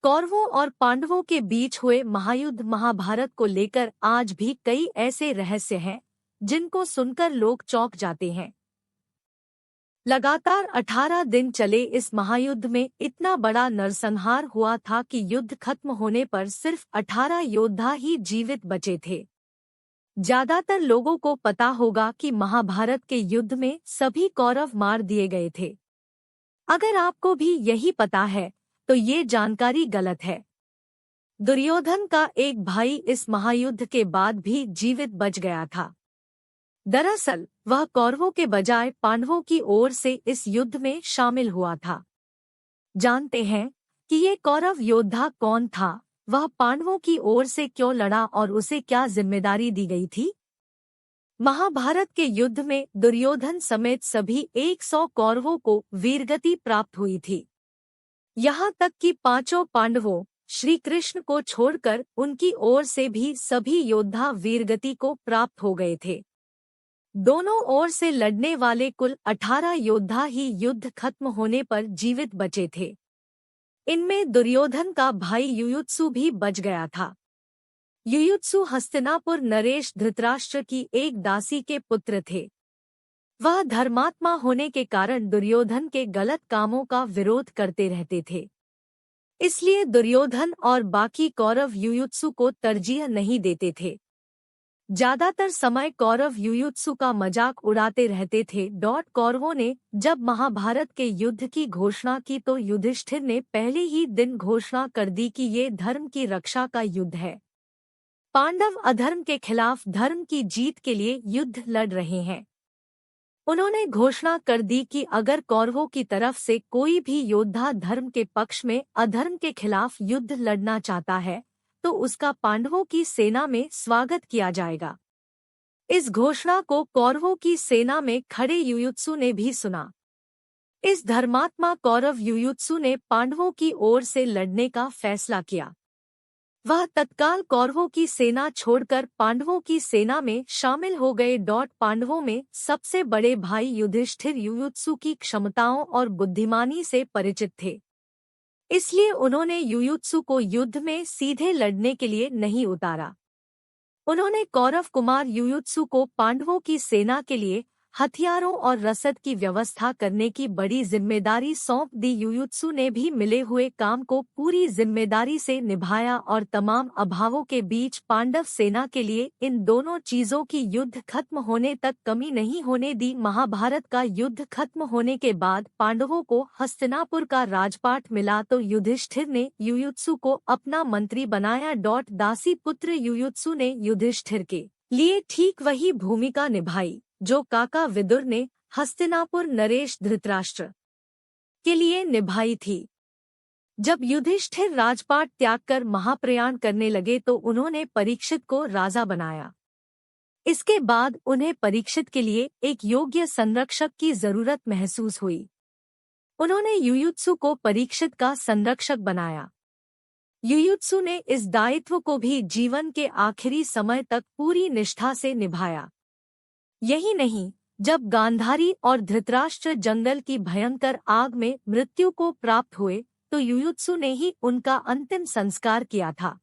कौरवों और पांडवों के बीच हुए महायुद्ध महाभारत को लेकर आज भी कई ऐसे रहस्य हैं जिनको सुनकर लोग चौंक जाते हैं। लगातार 18 दिन चले इस महायुद्ध में इतना बड़ा नरसंहार हुआ था कि युद्ध खत्म होने पर सिर्फ 18 योद्धा ही जीवित बचे थे। ज्यादातर लोगों को पता होगा कि महाभारत के युद्ध में सभी कौरव मार दिए गए थे। अगर आपको भी यही पता है तो ये जानकारी गलत है। दुर्योधन का एक भाई इस महायुद्ध के बाद भी जीवित बच गया था। दरअसल वह कौरवों के बजाय पांडवों की ओर से इस युद्ध में शामिल हुआ था। जानते हैं कि ये कौरव योद्धा कौन था, वह पांडवों की ओर से क्यों लड़ा और उसे क्या जिम्मेदारी दी गई थी। महाभारत के युद्ध में दुर्योधन समेत सभी 100 कौरवों को वीरगति प्राप्त हुई थी। यहाँ तक कि पांचों पांडवों श्री कृष्ण को छोड़कर उनकी ओर से भी सभी योद्धा वीरगति को प्राप्त हो गए थे। दोनों ओर से लड़ने वाले कुल 18 योद्धा ही युद्ध खत्म होने पर जीवित बचे थे। इनमें दुर्योधन का भाई युयुत्सु भी बच गया था। युयुत्सु हस्तिनापुर नरेश धृतराष्ट्र की एक दासी के पुत्र थे। वह धर्मात्मा होने के कारण दुर्योधन के गलत कामों का विरोध करते रहते थे। इसलिए दुर्योधन और बाकी कौरव युयुत्सु को तरजीह नहीं देते थे। ज्यादातर समय कौरव युयुत्सु का मजाक उड़ाते रहते थे। कौरवों ने जब महाभारत के युद्ध की घोषणा की तो युधिष्ठिर ने पहले ही दिन घोषणा कर दी कि ये धर्म की रक्षा का युद्ध है। पांडव अधर्म के खिलाफ धर्म की जीत के लिए युद्ध लड़ रहे हैं। उन्होंने घोषणा कर दी कि अगर कौरवों की तरफ से कोई भी योद्धा धर्म के पक्ष में अधर्म के खिलाफ युद्ध लड़ना चाहता है तो उसका पांडवों की सेना में स्वागत किया जाएगा। इस घोषणा को कौरवों की सेना में खड़े युयुत्सु ने भी सुना। इस धर्मात्मा कौरव युयुत्सु ने पांडवों की ओर से लड़ने का फैसला किया। वह तत्काल कौरवों की सेना छोड़कर पांडवों की सेना में शामिल हो गए। पांडवों में सबसे बड़े भाई युधिष्ठिर युयुत्सु की क्षमताओं और बुद्धिमानी से परिचित थे। इसलिए उन्होंने युयुत्सु को युद्ध में सीधे लड़ने के लिए नहीं उतारा। उन्होंने कौरव कुमार युयुत्सु को पांडवों की सेना के लिए हथियारों और रसद की व्यवस्था करने की बड़ी जिम्मेदारी सौंप दी। युयुत्सु ने भी मिले हुए काम को पूरी जिम्मेदारी से निभाया और तमाम अभावों के बीच पांडव सेना के लिए इन दोनों चीजों की युद्ध खत्म होने तक कमी नहीं होने दी। महाभारत का युद्ध खत्म होने के बाद पांडवों को हस्तिनापुर का राजपाट मिला तो युधिष्ठिर ने युयुत्सु को अपना मंत्री बनाया। दासी पुत्र युयुत्सु ने युधिष्ठिर के लिए ठीक वही भूमिका निभाई जो काका विदुर ने हस्तिनापुर नरेश धृतराष्ट्र के लिए निभाई थी। जब युधिष्ठिर राजपाट त्याग कर महाप्रयाण करने लगे तो उन्होंने परीक्षित को राजा बनाया। इसके बाद उन्हें परीक्षित के लिए एक योग्य संरक्षक की जरूरत महसूस हुई। उन्होंने युयुत्सु को परीक्षित का संरक्षक बनाया। युयुत्सु ने इस दायित्व को भी जीवन के आखिरी समय तक पूरी निष्ठा से निभाया। यही नहीं, जब गांधारी और धृतराष्ट्र जंगल की भयंकर आग में मृत्यु को प्राप्त हुए तो युयुत्सु ने ही उनका अंतिम संस्कार किया था।